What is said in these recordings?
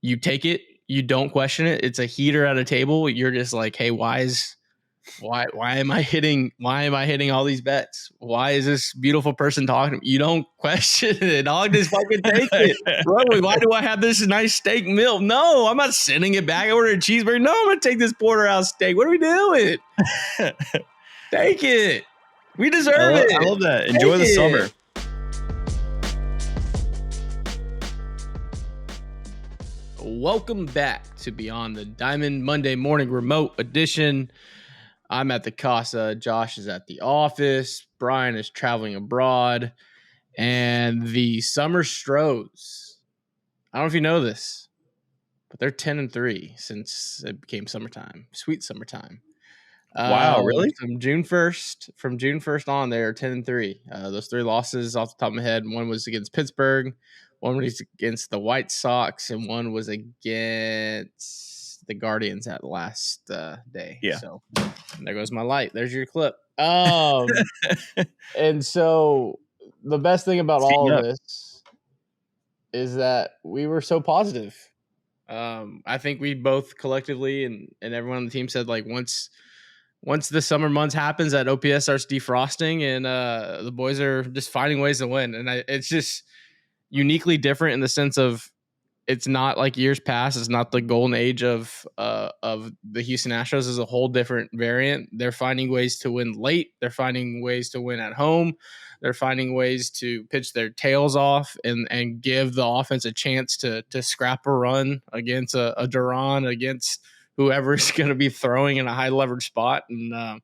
You take it. You don't question it. It's a heater at a table. You're just like, hey, why am I hitting all these bets? Why is this beautiful person talking to me? You don't question it, dog. Just fucking take it. Bro, why do I have this nice steak meal? No, I'm not sending it back. I ordered a cheeseburger. No, I'm gonna take this porterhouse steak. What are we doing? Take it. We deserve it. I love that. Enjoy the summer. Welcome back to Beyond the Diamond Monday morning remote edition. I'm at the casa. Josh is at the office. Brian is traveling abroad. And the summer Astros, I don't know if you know this, but they're 10-3 since it became summertime. Sweet summertime. Wow, really? From June 1st on, they are 10-3. Those three losses off the top of my head. One was against Pittsburgh, one was against the White Sox, and one was against the Guardians at last day. Yeah. So there goes my light. There's your clip. And so the best thing about all of this is that we were so positive. I think we both collectively and everyone on the team said, like, once the summer months happens, that OPS starts defrosting and the boys are just finding ways to win. And it's just uniquely different in the sense of it's not like years past. It's not the golden age of the Houston Astros. Is a whole different variant. They're finding ways to win late. They're finding ways to win at home. They're finding ways to pitch their tails off and give the offense a chance to scrap a run against a Duran, against whoever's going to be throwing in a high leverage spot. And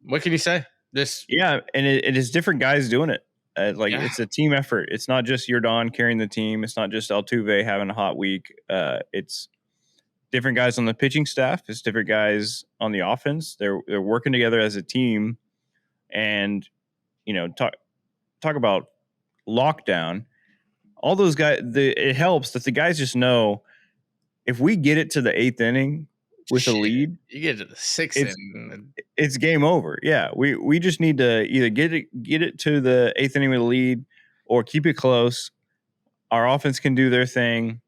what can you say? And it is different guys doing it. It's a team effort. It's not just Yordan carrying the team. It's not just Altuve having a hot week. It's different guys on the pitching staff. It's different guys on the offense. They're working together as a team. And, talk about lockdown. All those guys, it helps that the guys just know if we get it to the 8th inning with a lead, you get to the 6th inning, it's game over. Yeah, we just need to either get it to the 8th inning with a lead or keep it close. Our offense can do their thing.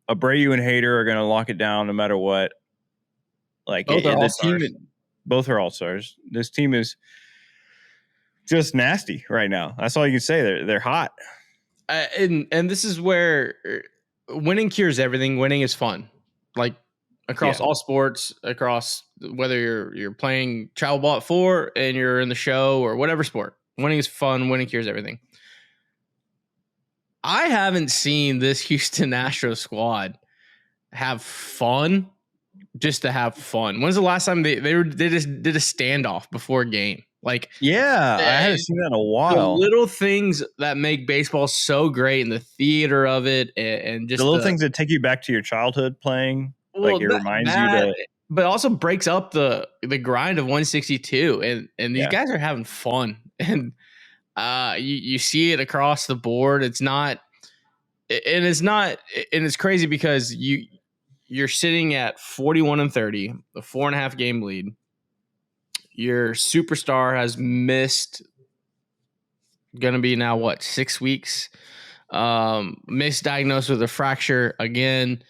Abreu and Hader are going to lock it down no matter what. Like both are all-stars. Both are all-stars. This team is just nasty right now. That's all you can say. They're hot. And this is where winning cures everything. Winning is fun. Like across all sports, across whether you're playing travel ball at 4 and you're in the show or whatever sport. Winning is fun. Winning cures everything. I haven't seen this Houston Astros squad have fun just to have fun. When's the last time they just did a standoff before a game? Like, I haven't seen that in a while. The little things that make baseball so great and the theater of it, and just the little things that take you back to your childhood playing. Well, it reminds you that, but also breaks up the grind of 162, and these guys are having fun, and you see it across the board. It's crazy because you're sitting at 41-30, a 4.5 game lead. Your superstar has missed, going to be now 6 weeks. Misdiagnosed with a fracture again.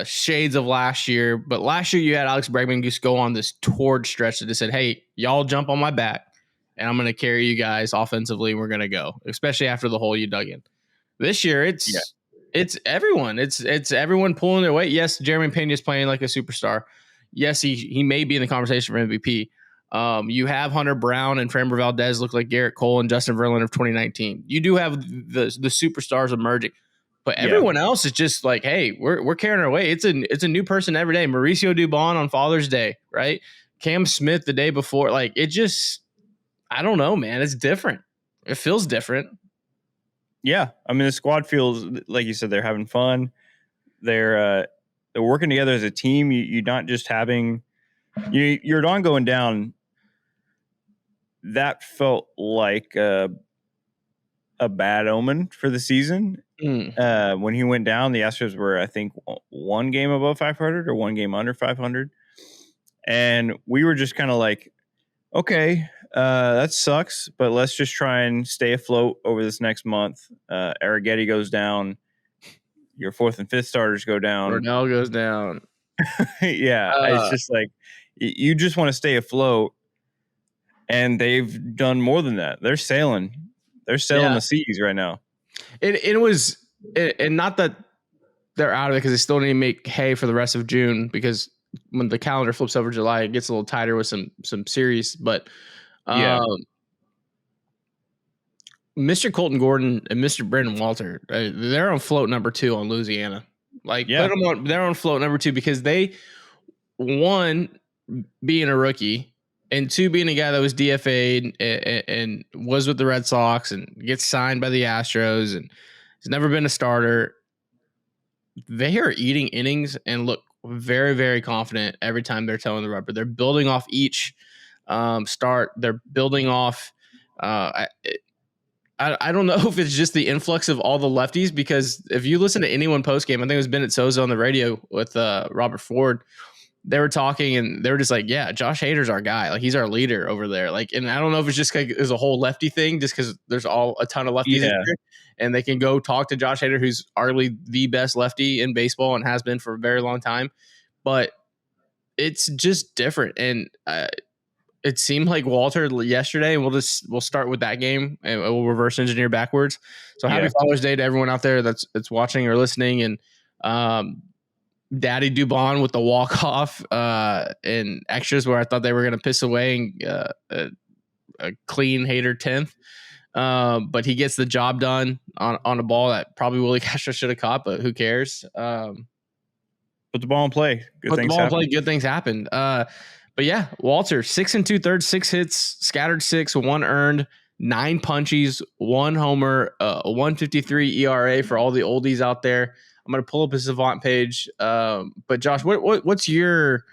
Shades of last year, but last year you had Alex Bregman just go on this torrid stretch that just said, "Hey, y'all jump on my back, and I'm going to carry you guys offensively. And we're going to go," especially after the hole you dug in. This year, it's everyone. It's everyone pulling their weight. Yes, Jeremy Pena is playing like a superstar. Yes, he may be in the conversation for MVP. You have Hunter Brown and Framber Valdez look like Garrett Cole and Justin Verlander of 2019. You do have the superstars emerging, but everyone else is just like, hey, we're carrying our weight. It's a new person every day. Mauricio Dubon on Father's Day, right? Cam Smith the day before. Like, it just, I don't know, man. It's different. It feels different. Yeah, I mean, the squad feels like you said they're having fun. They're working together as a team. You're not just having you're not going down. That felt like a bad omen for the season. When he went down, the Astros were, I think, 1 game above 500 or 1 game under 500. And we were just kind of like, okay, that sucks, but let's just try and stay afloat over this next month. Arrighetti goes down. your fourth and fifth starters go down. Ronell goes down. Yeah, it's just like you just want to stay afloat, and they've done more than that. They're sailing the seas right now. It was not that they're out of it because they still need to make hay for the rest of June, because when the calendar flips over July, it gets a little tighter with some series. But Mr. Colton Gordon and Mr. Brandon Walter, they're on float number 2 on Louisiana. Like, put them on. They're on float number 2 because they, one, being a rookie, and 2, being a guy that was DFA'd and was with the Red Sox and gets signed by the Astros and has never been a starter. They are eating innings and look very, very confident every time they're towing the rubber. They're building off each start. They're building off. I don't know if it's just the influx of all the lefties, because if you listen to anyone post game, I think it was Bennett Souza on the radio with Robert Ford. They were talking and they were just like, yeah, Josh Hader's our guy. Like, he's our leader over there. Like, and I don't know if it's just like there's a whole lefty thing, just because there's a ton of lefties in there, and they can go talk to Josh Hader, who's arguably the best lefty in baseball and has been for a very long time. But it's just different. And it seemed like Walter yesterday, and we'll start with that game and we'll reverse engineer backwards. So happy Father's Day to everyone out there that's watching or listening. And Daddy Dubon with the walk-off and extras where I thought they were going to piss away and a clean Hader 10th. But he gets the job done on a ball that probably Willie Castro should have caught, but who cares? Put the ball in play. Good things happen. But yeah, Walter, 6 2/3, 6 hits, scattered 6, 1 earned, 9 punchies, 1 homer, 1.53 ERA for all the oldies out there. I'm gonna pull up his Savant page. But Josh, what's your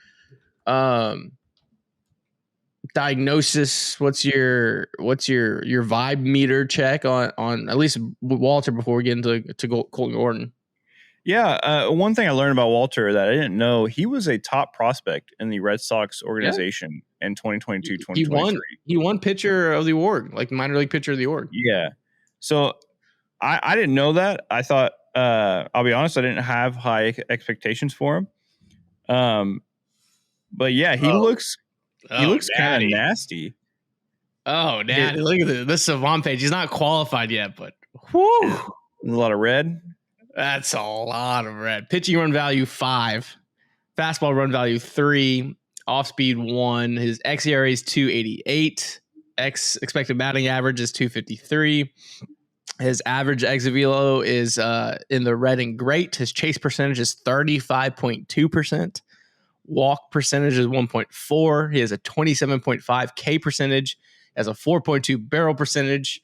diagnosis? What's your vibe meter check on at least Walter before we get into Colton Gordon? Yeah, one thing I learned about Walter that I didn't know, he was a top prospect in the Red Sox organization in 2022, 2023. He won pitcher of the award, like minor league pitcher of the award. Yeah. So I didn't know that. I thought, I'll be honest, I didn't have high expectations for him. But yeah, he looks kind of nasty. Oh, Daddy, look at this Savant page. He's not qualified yet, but whew. A lot of red. That's a lot of red. Pitching run value 5, fastball run value 3, off speed 1. His xERA is 2.88. Expected batting average is 2.53. His average exit velo is in the red and great. His chase percentage is 35.2%. Walk percentage is 1.4. He has a 27.5 K percentage. Has a 4.2 barrel percentage.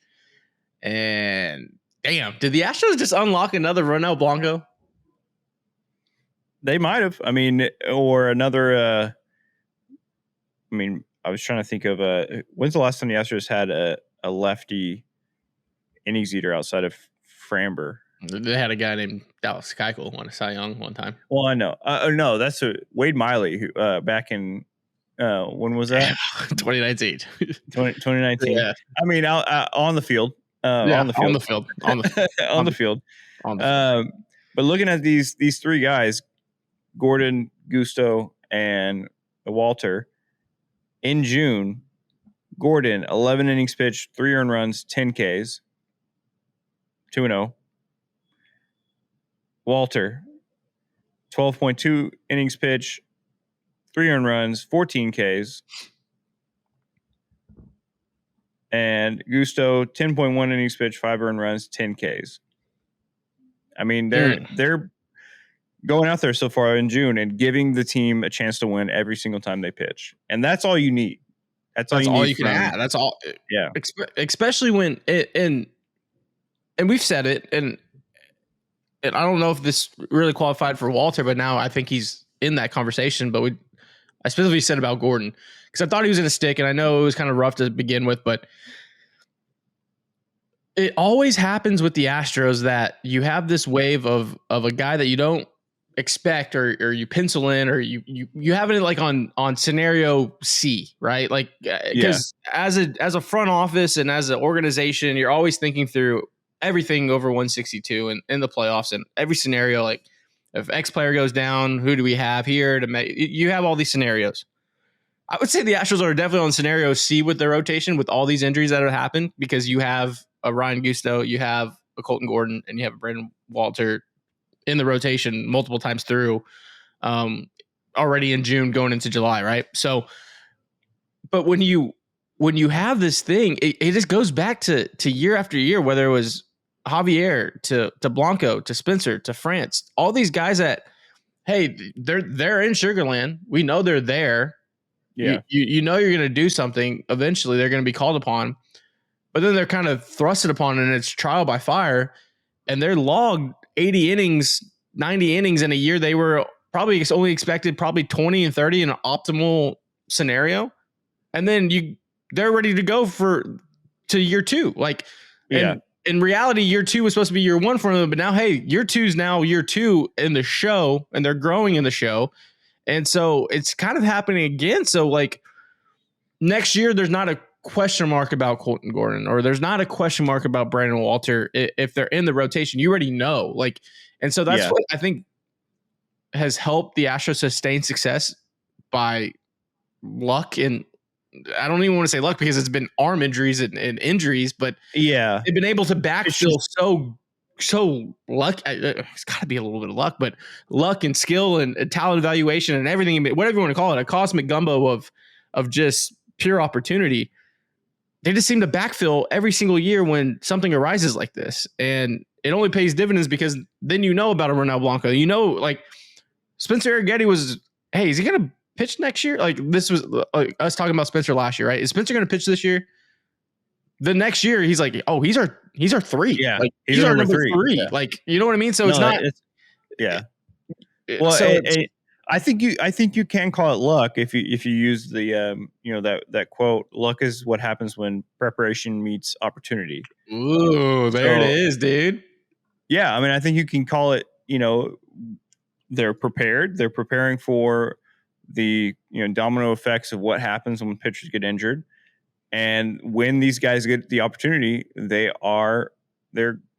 And damn, did the Astros just unlock another Ronel Blanco? They might have. I mean, or another. I mean, I was trying to think of when's the last time the Astros had a lefty innings eater outside of Framber? They had a guy named Dallas Keuchel won a Cy Young one time. Well, I know. No, that's Wade Miley, who back in when was that? 2019. 2019. Yeah. I mean, on the field. On the field. On the field. But looking at these 3 guys, Gordon, Gusto, and Walter, in June, Gordon, 11 innings pitched, 3 earned runs, 10 Ks, 2-0. Walter, 12.2 innings pitched, 3 earned runs, 14 Ks. And Gusto, 10.1 innings pitched, 5 earned runs, 10 Ks. I mean, they're going out there so far in June and giving the team a chance to win every single time they pitch. And that's all you need. That's all you can add. That's all. Yeah. Especially when and we've said it, and I don't know if this really qualified for Walter, but now I think he's in that conversation. But I specifically said about Gordon because I thought he was going to stick, and I know it was kind of rough to begin with, but it always happens with the Astros that you have this wave of a guy that you don't expect or you pencil in or you have it like on scenario C, right? Like because as a front office and as an organization, you're always thinking through everything over 162 in the playoffs and every scenario. Like if X player goes down, who do we have here to make? You have all these scenarios. I would say the Astros are definitely on scenario C with their rotation with all these injuries that have happened because you have a Ryan Gusto, you have a Colton Gordon, and you have a Brandon Walter in the rotation multiple times through already in June going into July, right? So, but when you have this thing, it just goes back to year after year, whether it was Javier to Blanco to Spencer to France, all these guys that, hey, they're in Sugarland. We know they're there. Yeah. You know you're going to do something. Eventually, they're going to be called upon. But then they're kind of thrusted upon, and it's trial by fire. And they're logged 80 innings, 90 innings in a year. They were probably only expected probably 20 and 30 in an optimal scenario. And then they're ready to go to year two. Like, and in reality, year two was supposed to be year one for them. But now, hey, year two is now year two in the show, and they're growing in the show. And so it's kind of happening again. So like next year, there's not a question mark about Colton Gordon, or there's not a question mark about Brandon Walter. If they're in the rotation, you already know. Like, and so that's what I think has helped the Astros sustain success by luck. And I don't even want to say luck because it's been arm injuries and injuries, but they've been able to backfill so luck. It's got to be a little bit of luck, but luck and skill and talent evaluation and everything, whatever you want to call it, a cosmic gumbo of just pure opportunity. They just seem to backfill every single year when something arises like this, and it only pays dividends because then you know about a Ronel Blanco. You know, like Spencer Arrighetti was, hey, is he going to pitch next year? Like this was like us talking about Spencer last year, right? Is Spencer going to pitch this year? The next year, he's like, oh, he's our three. Yeah, like, he's our number three. Yeah. Like, you know what I mean? So it's not. Well, so I think you can call it luck if you use the that quote. Luck is what happens when preparation meets opportunity. Ooh, there it is, dude. Yeah, I mean, I think you can call it. They're prepared. They're preparing for the domino effects of what happens when pitchers get injured. And when these guys get the opportunity, they're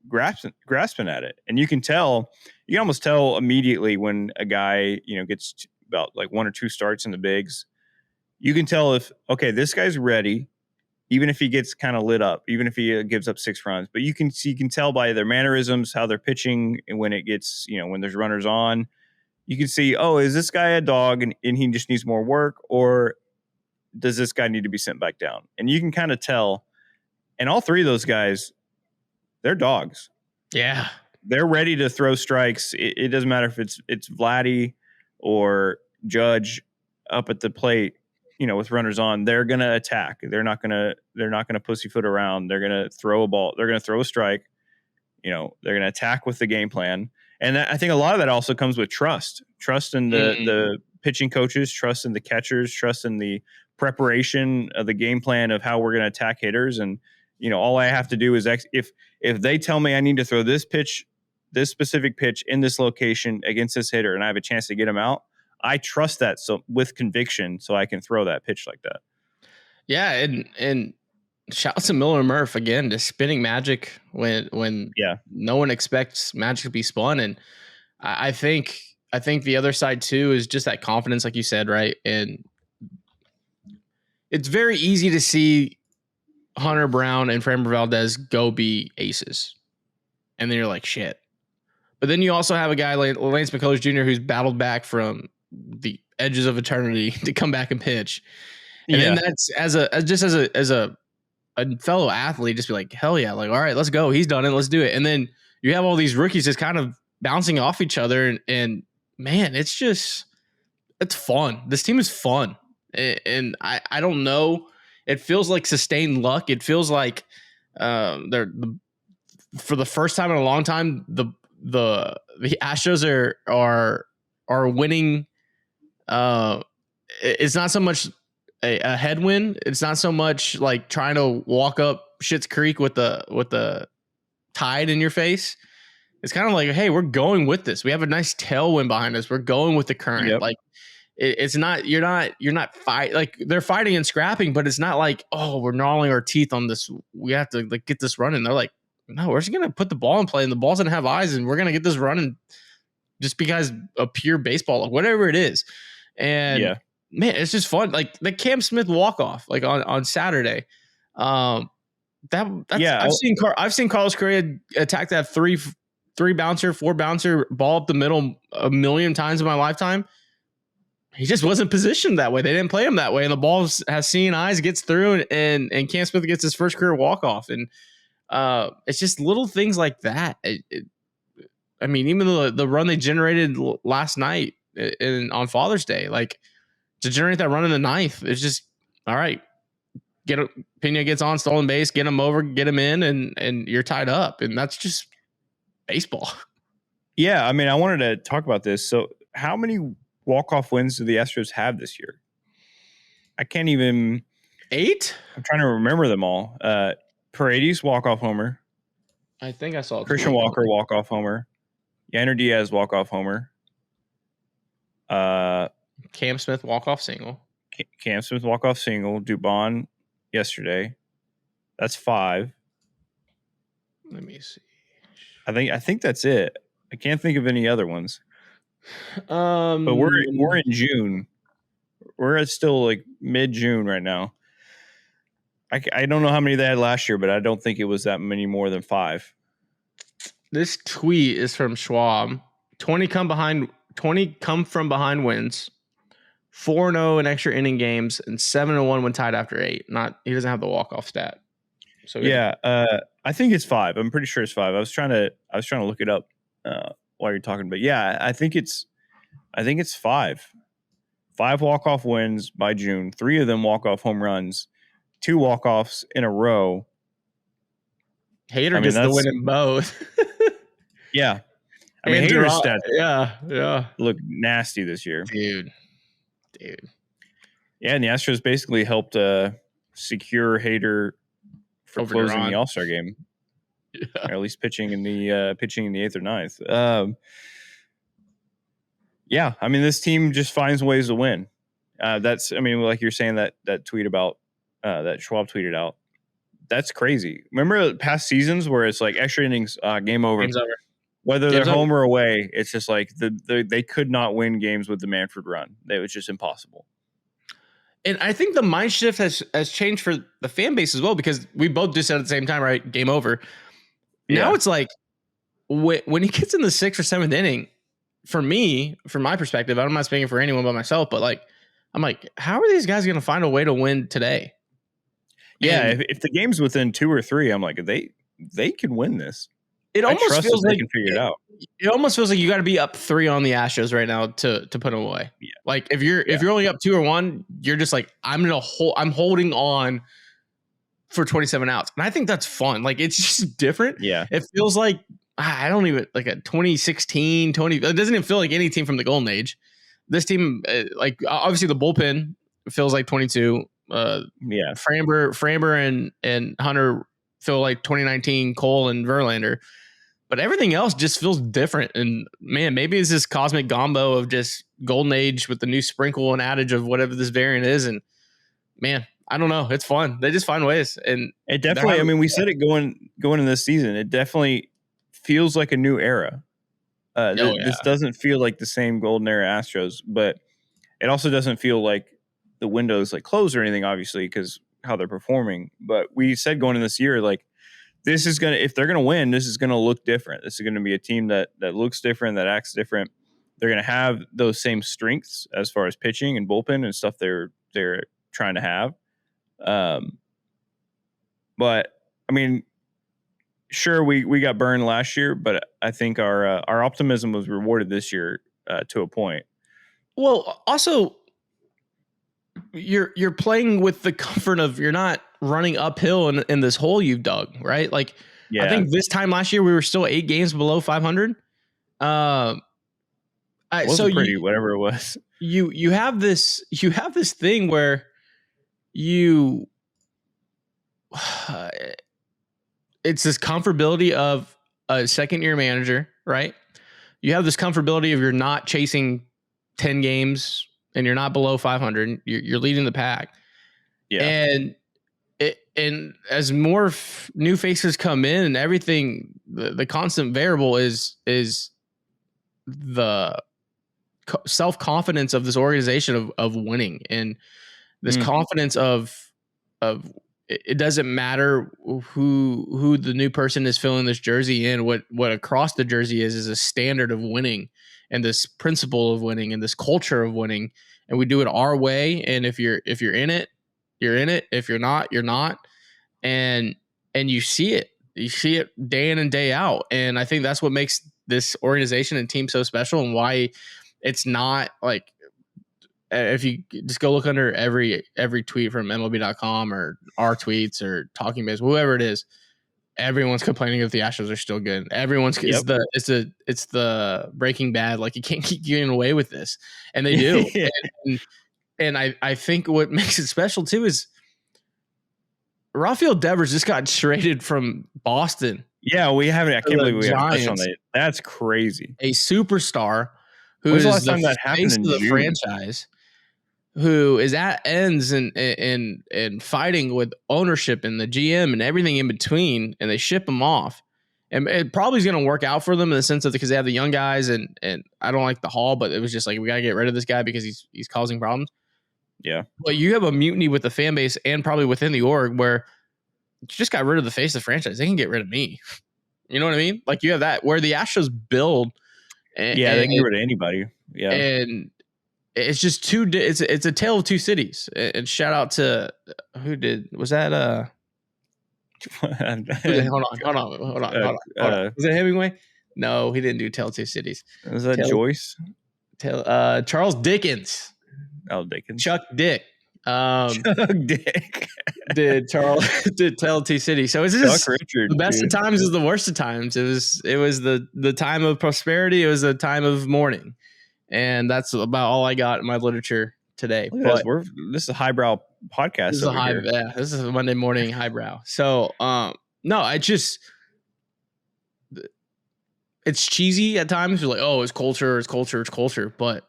grasping at it. And you can almost tell immediately when a guy, gets about like one or two starts in the bigs. You can tell if, okay, this guy's ready, even if he gets kind of lit up, even if he gives up 6 runs. But you can tell by their mannerisms, how they're pitching, and when it gets, when there's runners on, you can see, oh, is this guy a dog and he just needs more work, or does this guy need to be sent back down? And you can kind of tell. And all three of those guys, they're dogs. Yeah. They're ready to throw strikes. It doesn't matter if it's Vladdy or Judge up at the plate, with runners on. They're going to attack. They're not going to pussyfoot around. They're going to throw a ball. They're going to throw a strike. They're going to attack with the game plan. And I think a lot of that also comes with trust in the pitching coaches, trust in the catchers, trust in the preparation of the game plan of how we're going to attack hitters. And, all I have to do is if they tell me I need to throw this specific pitch in this location against this hitter and I have a chance to get him out, I trust that with conviction so I can throw that pitch like that. Yeah. And shout out to Miller Murph again, just spinning magic when no one expects magic to be spun. And I think the other side too is just that confidence, like you said, right? And it's very easy to see Hunter Brown and Framber Valdez go be aces. And then you're like, shit. But then you also have a guy like Lance McCullers Jr. who's battled back from the edges of eternity to come back and pitch. And then that's as a fellow athlete, just be like, hell yeah, like, all right, let's go. He's done it. Let's do it. And then you have all these rookies just kind of bouncing off each other. And man, it's fun. This team is fun. And I don't know. It feels like sustained luck. It feels like they're for the first time in a long time, the Astros are winning. It's not so much a headwind. It's not so much like trying to walk up Schitt's Creek with the tide in your face. It's kind of like, hey, we're going with this. We have a nice tailwind behind us. We're going with the current. Yep. Like it's not, you're not fight like they're fighting and scrapping, but it's not like, oh, we're gnawing our teeth on this. We have to like get this running. They're like, no, we're just gonna put the ball in play, and the ball's gonna have eyes, and we're gonna get this running just because of pure baseball, whatever it is. And man, it's just fun. Like the Cam Smith walk off, like on Saturday. I've seen Carlos Correa attack that three bouncer, 4 bouncer ball up the middle a million times in my lifetime. He just wasn't positioned that way. They didn't play him that way, and the ball has seeing eyes, gets through, and Cam Smith gets his first career walk off. And it's just little things like that. I mean, even the run they generated last night on Father's Day, like to generate that run in the ninth, it's just all right. Pena gets on stolen base, get him over, get him in, and you're tied up, and that's just baseball. Yeah, I mean, I wanted to talk about this. So, how many walk-off wins do the Astros have this year? I can't even. 8? I'm trying to remember them all. Paredes walk-off homer. I think I saw Christian Walker walk-off homer. Yander Diaz walk-off homer. Cam Smith walk-off single. Cam Smith walk-off single. Dubon yesterday. That's 5. Let me see. I think that's it. I can't think of any other ones. But we're in June. We're at still like mid-June right now. I don't know how many they had last year, but I don't think it was that many more than 5. This tweet is from Schwab. 20 come from behind wins. 4-0 in extra inning games and 7-1 when tied after 8. He doesn't have the walk-off stat. So yeah, I think it's 5. I'm pretty sure it's 5. I was trying to look it up while you're talking, but yeah, I think it's 5. 5 walk-off wins by June. 3 of them walk-off home runs. 2 walk-offs in a row. Hader gets the win in both. Yeah. I mean, Hader's stats yeah. look nasty this year. Dude. Yeah, and the Astros basically helped secure Hader for over closing Duran. the All-Star game. Yeah. Or at least pitching in the 8th or 9th. Yeah, I mean, this team just finds ways to win. Like you're saying that tweet about that Schwab tweeted out. That's crazy. Remember past seasons where it's like extra innings, game over. Game's over. Whether they're home or away, it's just like they could not win games with the Manfred run. It was just impossible. And I think the mind shift has changed for the fan base as well, because we both just said at the same time, right? Game over. Yeah. Now it's like when he gets in the 6th or 7th inning, for me, from my perspective, I'm not speaking for anyone but myself, but like, I'm like, how are these guys going to find a way to win today? Yeah, if the game's within 2 or 3, I'm like, they can win this. It almost feels like they can figure it out. It almost feels like you got to be up 3 on the Astros right now to put them away. Yeah. Like if you're only up 2 or 1, you're just like, I'm holding on for 27 outs, and I think that's fun. Like it's just different. Yeah, it feels like I don't even like a 2016, 20. It doesn't even feel like any team from the Golden Age. This team, like obviously the bullpen feels like 22. Yeah, Framber and Hunter feel like 2019 Cole and Verlander. But everything else just feels different. And man, maybe it's this cosmic gombo of just Golden Age with the new sprinkle and adage of whatever this variant is. And man, I don't know. It's fun. They just find ways. And it definitely, we said it going into this season, it definitely feels like a new era. This doesn't feel like the same Golden Era Astros, but it also doesn't feel like the window's like closed or anything, obviously, because how they're performing. But we said going into this year, like, this is going to, if they're going to win, this is going to look different. This is going to be a team that looks different, that acts different. They're going to have those same strengths as far as pitching and bullpen and stuff they're trying to have. But I mean, sure, we got burned last year, but I think our optimism was rewarded this year to a point. Well, also, you're playing with the comfort of you're not running uphill in this hole you've dug, right? Like, yeah. I think this time last year we were still 8 games below 500. Whatever it was. You have this thing where you it's this comfortability of a second year manager, right? You have this comfortability of you're not chasing 10 games and you're not below 500. You're leading the pack. Yeah. And and as more new faces come in and everything, the constant variable is the self-confidence of this organization of winning, and this confidence of it doesn't matter who the new person is filling this jersey in. What across the jersey is a standard of winning, and this principle of winning, and this culture of winning, and we do it our way. And if you're in it, you're in it. If you're not, you're not. And you see it. You see it day in and day out. And I think that's what makes this organization and team so special, and why it's not like, if you just go look under every tweet from MLB.com or our tweets or Talking Biz, whoever it is, everyone's complaining if the Astros are still good. Everyone's it's the Breaking Bad, like you can't keep getting away with this, and they do. and I think what makes it special too is Rafael Devers just got traded from Boston. Yeah, we haven't. I can't believe we haven't touched on that. That's crazy. A superstar who is the last time that happened in the franchise, who is at ends and fighting with ownership and the GM and everything in between, and they ship him off. And it probably is going to work out for them in the sense of, because they have the young guys, and I don't like the Hall, but it was just like, we got to get rid of this guy because he's causing problems. Yeah. But you have a mutiny with the fan base and probably within the org where you just got rid of the face of the franchise. They can get rid of me. You know what I mean? Like, you have that where the Astros build. They can get rid of anybody. Yeah. And it's just it's a tale of two cities. And shout out to was that hold on. Was it Hemingway? No, he didn't do Tale of Two Cities. Was that Joyce? Charles Dickens. Oh, Dickens. Chuck Dick. Chuck Dick. did Tale of Two Cities. So it's just Richard, the best of times is the worst of times. It was the time of prosperity. It was the time of mourning. And that's about all I got in my literature today. But this is a highbrow podcast. This is a Monday morning highbrow. So no, it's cheesy at times. You're like, oh, it's culture. But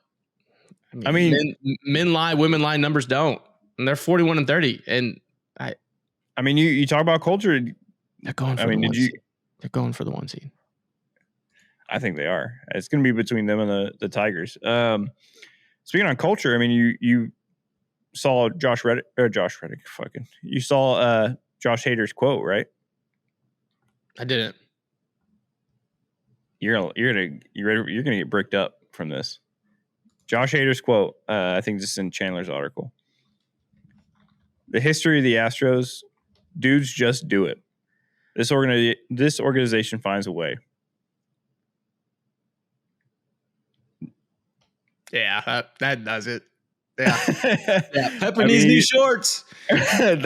I mean, men lie, women lie, numbers don't. And they're 41 and 30. And I mean, you talk about culture. They're going for the one seed. They're going for the one seed. I think they are. It's going to be between them and the Tigers. Speaking on culture, I mean, you saw Josh Reddick. You saw Josh Hader's quote, right? I didn't. You're gonna get bricked up from this. Josh Hader's quote. I think this is in Chandler's article. The history of the Astros, dudes just do it. This organization finds a way. Yeah, that does it. Yeah. Pepper needs new shorts. That's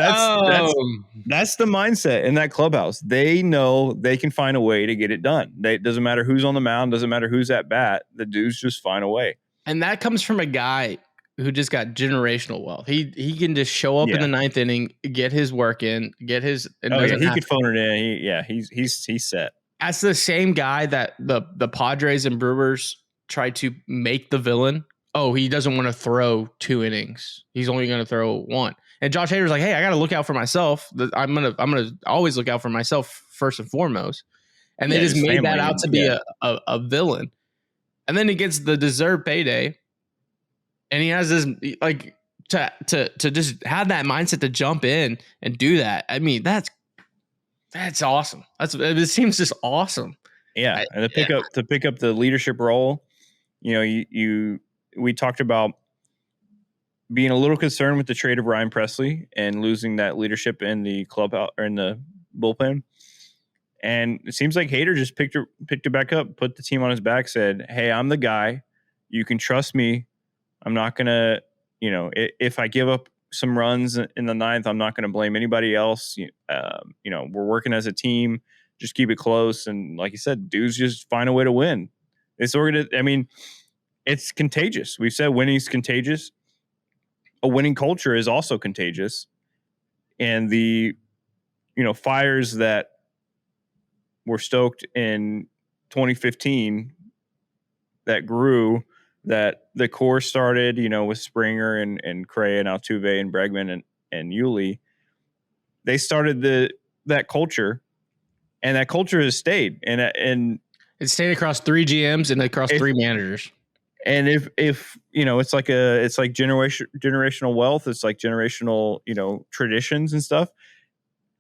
the mindset in that clubhouse. They know they can find a way to get it done. It doesn't matter who's on the mound, doesn't matter who's at bat. The dudes just find a way. And that comes from a guy who just got generational wealth. He can just show up in the ninth inning, get his work in, get his. He could phone it in. He's set. That's the same guy that the Padres and Brewers tried to make the villain. Oh, he doesn't want to throw 2 innings. He's only going to throw 1. And Josh Hader's like, hey, I got to look out for myself. I'm gonna always look out for myself first and foremost. And they just made that out to be a villain. And then he gets the deserved payday, and he has this like to just have that mindset to jump in and do that. I mean, that's awesome. It seems just awesome. Yeah, and to pick up the leadership role. You know, we talked about being a little concerned with the trade of Ryan Presley and losing that leadership in the clubhouse or in the bullpen. And it seems like Hader just picked it back up, put the team on his back, said, hey, I'm the guy. You can trust me. I'm not going to, if I give up some runs in the ninth, I'm not going to blame anybody else. We're working as a team. Just keep it close. And like you said, dudes just find a way to win. It's contagious. We've said winning's contagious. A winning culture is also contagious. And the, fires that were stoked in 2015 that grew, that the core started, with Springer and Cray and Altuve and Bregman and Yuli. they started that culture, and that culture has stayed. And it stayed across 3 GMs and across 3 managers. And if it's like generational wealth, it's like generational, traditions and stuff.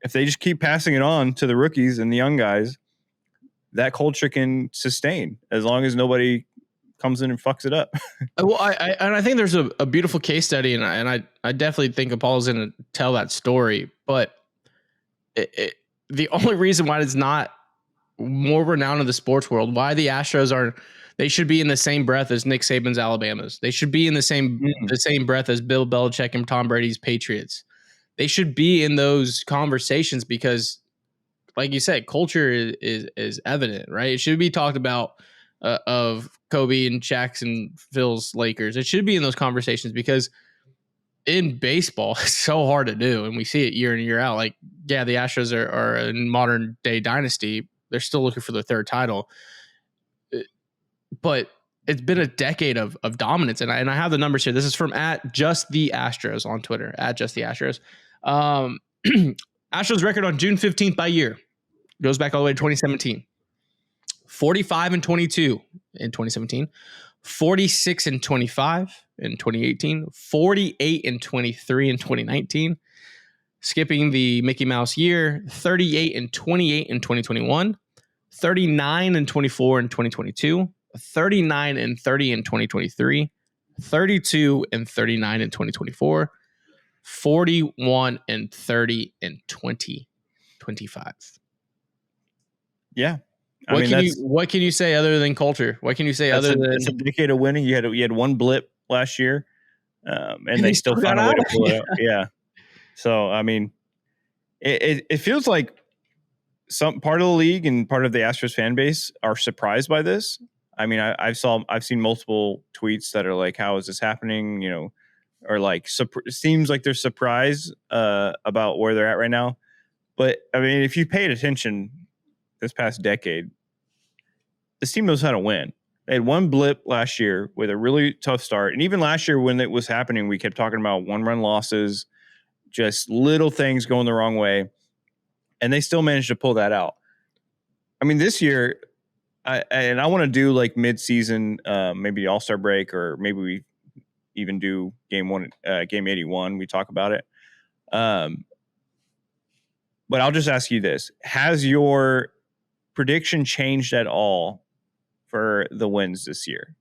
If they just keep passing it on to the rookies and the young guys, that culture can sustain as long as nobody comes in and fucks it up. Well, I think there's a beautiful case study, and I definitely think Apollo's going to tell that story. But the only reason why it's not more renowned in the sports world, why the Astros they should be in the same breath as Nick Saban's Alabamas. They should be in the same breath as Bill Belichick and Tom Brady's Patriots. They should be in those conversations because, like you said, culture is evident, right? It should be talked about of Kobe and Shaq's and Phil's Lakers. It should be in those conversations because in baseball, it's so hard to do, and we see it year in and year out. Like, yeah, the Astros are a modern day dynasty. They're still looking for their 3rd title, but it's been a decade of dominance. And I have the numbers here. This is from @JustTheAstros on Twitter, @JustTheAstros. Astros record on June 15th by year goes back all the way to 2017. 45-22 in 2017, 46-25 in 2018, 48-23 in 2019, skipping the Mickey Mouse year, 38-28 in 2021, 39-24 in 2022, 39-30 in 2023, 32-39 in 2024, 41-30 in 2025. Yeah. What can you say other than culture? What can you say other than it's a decade of winning? You had one blip last year, and they still found a way to pull it out. Yeah. So it feels like some part of the league and part of the Astros fan base are surprised by this. I've seen multiple tweets that are like, "How is this happening?" Or like, seems like they're surprised about where they're at right now. But if you paid attention this past decade, this team knows how to win. They had one blip last year with a really tough start. And even last year when it was happening, we kept talking about 1-run losses, just little things going the wrong way. And they still managed to pull that out. This year, I want to do like mid-season, maybe the All-Star break, or maybe we even do game 81. We talk about it. But I'll just ask you this. Has your prediction changed at all for the wins this year?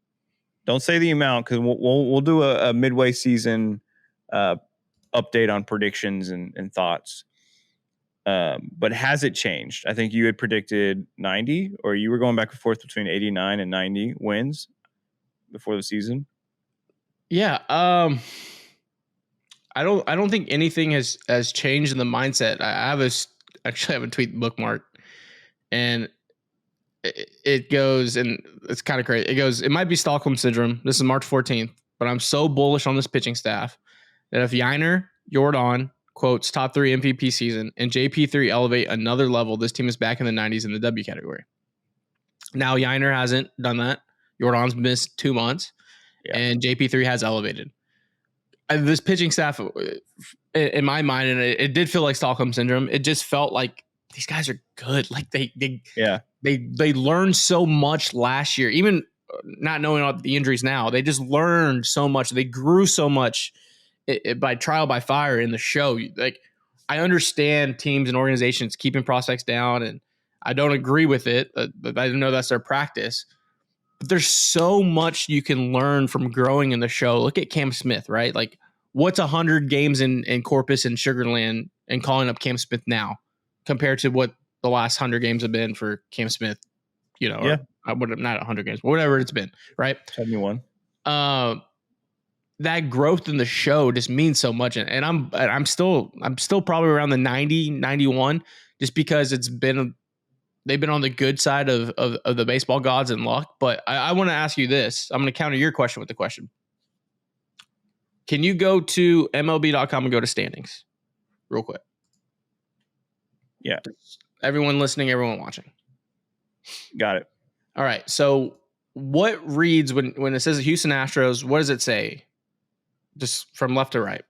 Don't say the amount, because we'll do a midway season update on predictions and thoughts. But has it changed? I think you had predicted 90, or you were going back and forth between 89 and 90 wins before the season. Yeah. I don't think anything has changed in the mindset. I have a tweet bookmarked, and it goes, and it's kind of crazy. It goes, it might be Stockholm syndrome. This is March 14th, but I'm so bullish on this pitching staff that if Yainer, Jordan, quotes top 3 MVP season, and JP3 elevate another level, this team is back in the 90s in the W category. Now Yainer hasn't done that. Jordan's missed 2 months, and JP3 has elevated. This pitching staff, in my mind, and it did feel like Stockholm syndrome. It just felt like these guys are good. Like they learned so much last year, even not knowing all the injuries now. They just learned so much. They grew so much by trial by fire in the show. Like, I understand teams and organizations keeping prospects down, and I don't agree with it. But I know that's their practice. But there's so much you can learn from growing in the show. Look at Cam Smith, right? Like, what's 100 games in Corpus and Sugarland and calling up Cam Smith now compared to what the last 100 games have been for Cam Smith? Or, not 100 games, but whatever it's been, right? 71. That growth in the show just means so much, and I'm still probably around the 90, 91, just because they've been on the good side of the baseball gods and luck. But I want to ask you this. I'm going to counter your question with the question. Can you go to MLB.com and go to standings real quick? Yeah. Everyone listening, everyone watching. Got it. All right. So what reads when it says the Houston Astros, what does it say? Just from left to right.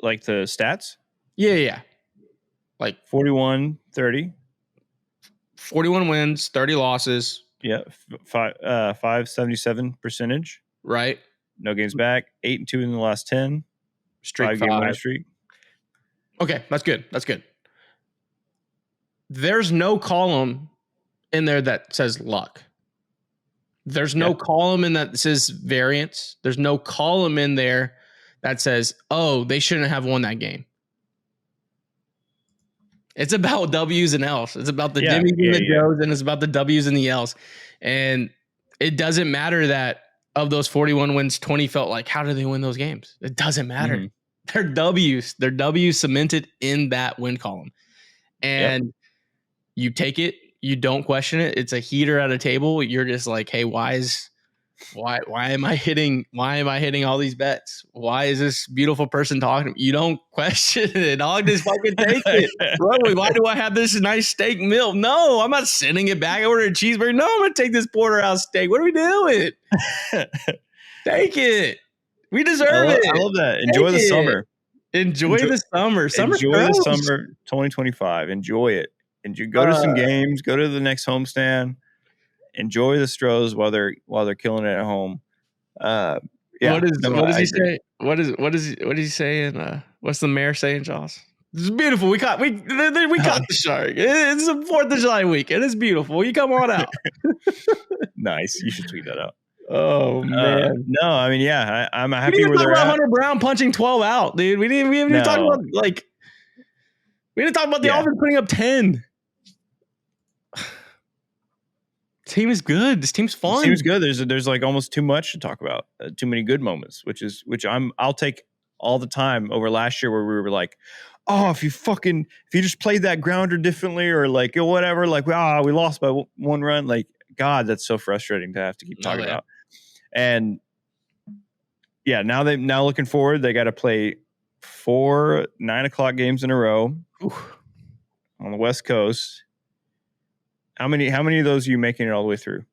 like the stats? Yeah. Like 41-30. 41 wins, 30 losses. Yeah, 577 percentage. Right. No games back. 8-2 in the last 10. Streak 5-game winning streak. Okay, that's good. There's no column in there that says luck. There's no column in that says variance. There's no column in there that says, oh, they shouldn't have won that game. It's about W's and L's. It's about the Dimmies and the Joes, and it's about the W's and the L's. And it doesn't matter that of those 41 wins, 20 felt like, how did they win those games? It doesn't matter. Mm-hmm. They're W's. They're W's cemented in that win column. And you take it. You don't question it. It's a heater at a table. You're just like, hey, why am I hitting all these bets? Why is this beautiful person talking to me? You don't question it. I'll just fucking take it. Bro, why do I have this nice steak meal? No, I'm not sending it back. I ordered a cheeseburger. No, I'm gonna take this porterhouse steak. What are we doing? Take it. We deserve it. I love that. Enjoy the summer. Enjoy the summer. Enjoy the summer 2025. Enjoy it. And you go to some games, go to the next homestand, enjoy the Astros while they're killing it at home. What does he say? What is he saying? What's the mayor saying, Josh? It's beautiful. We caught the shark. It's the 4th of July weekend. It's beautiful. You come on out. Nice. You should tweet that out. Oh man. No, I mean, yeah, I'm happy where they're at. Hunter Brown punching 12 out, dude. We didn't even talk about we didn't talk about the offense putting up 10. Team is good. This team's fun. This team's good. There's like almost too much to talk about. Too many good moments, which I'll take all the time over last year where we were like, oh, if you just played that grounder differently or like whatever, like we lost by one run. Like, God, that's so frustrating to have to keep talking about. And yeah, now looking forward, they got to play 4 9:00 games in a row on the West Coast. How many of those are you making it all the way through?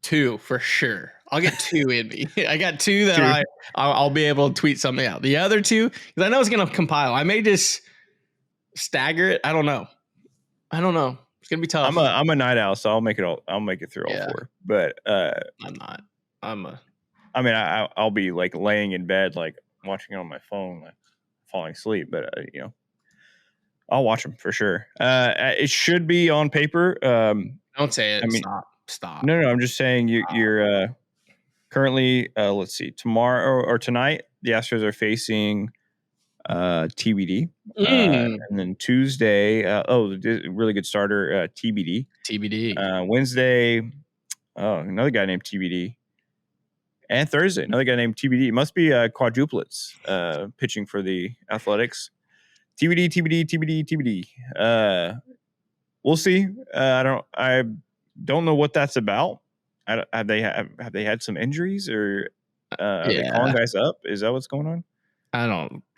2 for sure. I'll get 2 in me. I got 2 that I'll be able to tweet something out. The other 2, because I know it's going to compile. I may just stagger it. I don't know. It's going to be tough. I'm a night owl, so I'll make it through all 4. But I'm not. I mean, I'll be like laying in bed, like watching it on my phone, like falling asleep. But I'll watch them for sure. It should be on paper. Don't say it. I mean, stop. No. I'm just saying you're currently. Let's see. Tomorrow or tonight, the Astros are facing TBD, and then Tuesday. Really good starter. TBD. Wednesday. Another guy named TBD. And Thursday, another guy named TBD. It must be quadruplets pitching for the Athletics. TBD. We'll see. I don't know what that's about. Have they had some injuries or are they calling guys up? Is that what's going on?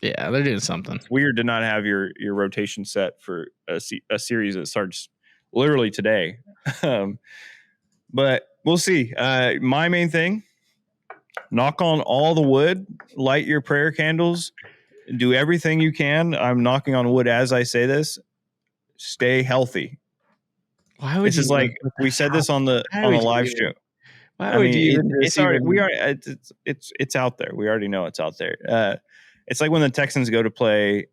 Yeah, they're doing something. It's weird to not have your rotation set for a series that starts literally today. But we'll see. My main thing, knock on all the wood, light your prayer candles, do everything you can. I'm knocking on wood as I say this. Stay healthy. Why would this is like we said this on the live show. Why would you even? It's out there. We already know it's out there. It's like when the Texans go to play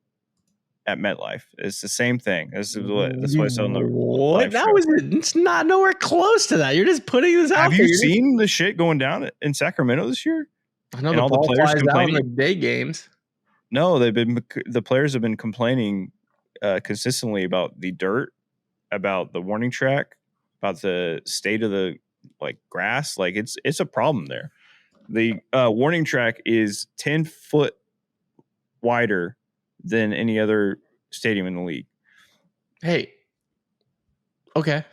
at MetLife. It's the same thing. That's what I said on the what? That was it's not nowhere close to that. You're just putting this out. Have you seen the shit going down in Sacramento this year? I know the ball flies out in the day games. No, the players have been complaining consistently about the dirt, about the warning track, about the state of the grass. Like it's a problem there. The warning track is 10 foot wider than any other stadium in the league. Hey, okay.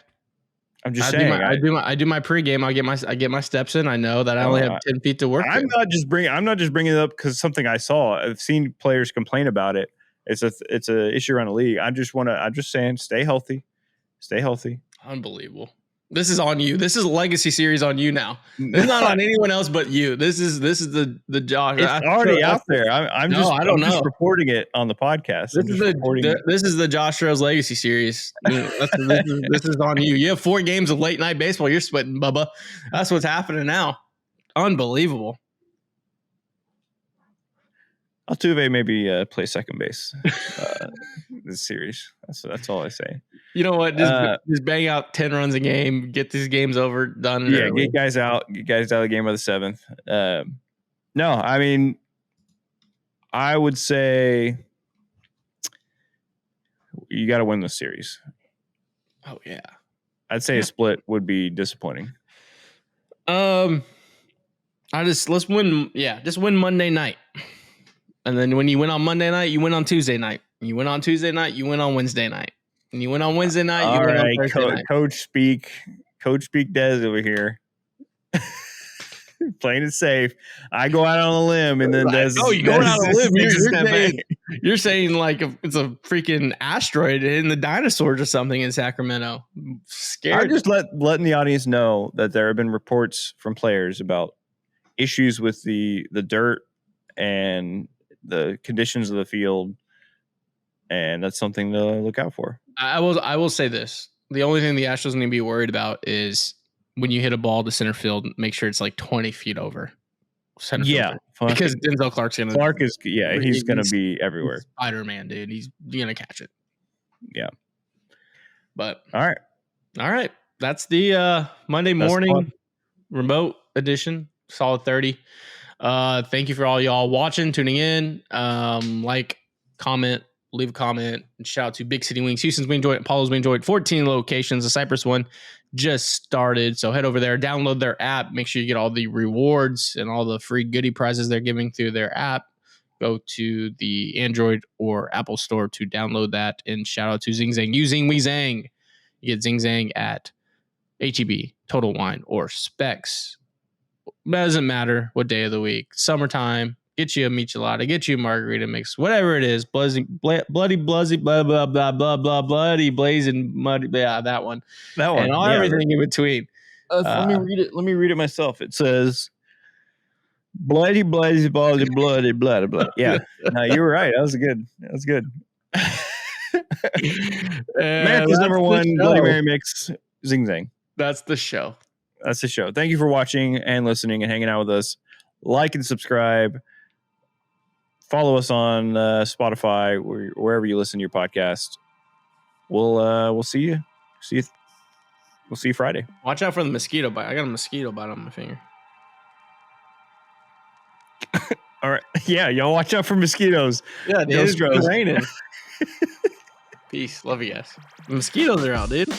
I'm just saying. I do my pregame. I get my steps in. I know that I only have 10 feet to work. I'm not just bringing it up because something I saw. I've seen players complain about it. It's a issue around the league. I'm just saying, stay healthy. Stay healthy. Unbelievable. This is on you. This is a legacy series on you now. It's not on anyone else but you. This is the Josh. It's already out there. I'm just reporting it on the podcast. This is the Josh Rose legacy series. This is on you. You have 4 games of late night baseball. You're sweating, Bubba. That's what's happening now. Unbelievable. Altuve maybe play second base this series. That's all I say. You know what? Just bang out 10 runs a game. Get these games over, done. Yeah, get guys out. Get guys out of the game by the 7th. No, I mean, I would say you got to win this series. Oh yeah, I'd say a split would be disappointing. Let's win. Yeah, just win Monday night. And then when you win on Monday night, you win on Tuesday night. You win on Tuesday night, you win on Wednesday night. And you win on Wednesday night, you win on Thursday night. Coach speak Dez over here. Playing it safe. I go out on a limb and then Dez. Oh, you go out on a limb. You're saying like it's a freaking asteroid hitting the dinosaurs or something in Sacramento. I'm scared. I'm just letting the audience know that there have been reports from players about issues with the dirt and the conditions of the field, and that's something to look out for. I will say this: the only thing the Astros need to be worried about is when you hit a ball to center field, make sure it's like 20 feet over center field. Because Denzel Clark's he's gonna be everywhere. Spider-Man, dude, he's gonna catch it. Yeah, but all right. That's the Monday morning remote edition. Solid 30. Thank you for all y'all watching, tuning in. Like, comment, leave a comment, and shout out to Big City Wings. Houston's we enjoyed, Apollo's we enjoyed. 14 locations. The Cypress one just started, so head over there, download their app. Make sure you get all the rewards and all the free goodie prizes they're giving through their app. Go to the Android or Apple store to download that. And shout out to Zing Zang. You Zing, we Zang. You get Zing Zang at HEB, Total Wine, or Specs. Doesn't matter what day of the week. Summertime, get you a michelada, get you a margarita mix, whatever it is. Bloody, blah, blah, blah, blah, blah, bloody, blazing, muddy. Yeah, that one. And everything in between. Let me read it. Let me read it myself. It says, bloody, bloody, bloody, bloody, bloody, bloody. Yeah. No, you were right. That was good. America's number one Bloody Mary mix, Zing Zang. That's the show. Thank you for watching and listening and hanging out with us. Like and subscribe. Follow us on Spotify, wherever you listen to your podcast. We'll see you. We'll see you Friday. Watch out for the mosquito bite. I got a mosquito bite on my finger. All right. Yeah, y'all watch out for mosquitoes. Yeah, dude. It's raining. Peace. Love you guys. The mosquitoes are out, dude.